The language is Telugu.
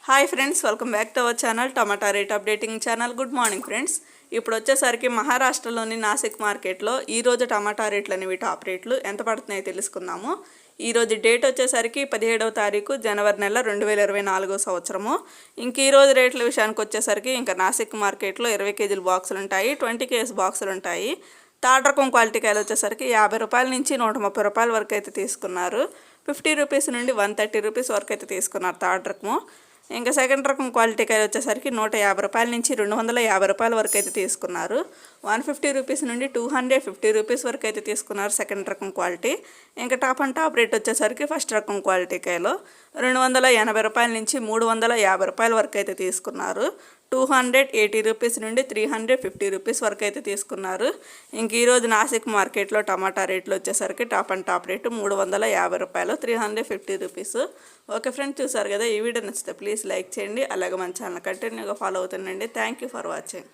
Hi friends, welcome back to our channel tomato rate updating channel. Good morning friends. ఇప్పుడు వచ్చేసరికి మహారాష్ట్రలోని నాసిక్ మార్కెట్లో ఈరోజు టమాటా రేట్లు అనేవి టాప్ రేట్లు ఎంత పడుతున్నాయో తెలుసుకుందాము. ఈరోజు డేట్ వచ్చేసరికి 17వ తారీఖు జనవరి నెల 2024 సంవత్సరము. ఇంక ఈరోజు రేట్ల విషయానికి వచ్చేసరికి ఇంకా నాసిక్ మార్కెట్లో 20 కేజీల బాక్సులు ఉంటాయి, 20 కేజీ బాక్సులు ఉంటాయి. థర్డ్ రకం క్వాలిటీ కాయలు వచ్చేసరికి 50 రూపాయల నుంచి 130 రూపాయల వరకు అయితే తీసుకున్నారు. 50 రూపీస్ నుండి 130 రూపీస్ వరకు అయితే తీసుకున్నారు థర్డ్ రకము. ఇంకా సెకండ్ రకం క్వాలిటీ కాయలు వచ్చేసరికి 150 రూపాయల నుంచి 250 రూపాయల వరకు అయితే తీసుకున్నారు. 150 రూపీస్ నుండి 250 రూపీస్ వరకు అయితే తీసుకున్నారు సెకండ్ రకం క్వాలిటీ. ఇంకా టాప్ అండ్ టాప్ రేట్ వచ్చేసరికి ఫస్ట్ రకం క్వాలిటీ కాయలు 280 రూపాయల నుంచి 350 రూపాయల వరకు అయితే తీసుకున్నారు. 280 రూపీస్ నుండి 350 రూపీస్ వరకు అయితే తీసుకున్నారు. ఇంక ఈరోజు నాసిక్ మార్కెట్లో టమాటా రేట్లు వచ్చేసరికి టాప్ అండ్ టాప్ రేటు 350 రూపాయలు, 350 రూపీస్. ఓకే ఫ్రెండ్స్, చూసారు కదా. ఈ వీడియో నచ్చితే ప్లీజ్ లైక్ చేయండి, అలాగే మన ఛానల్ కంటిన్యూగా ఫాలో అవుతుండండి. Thank you for watching.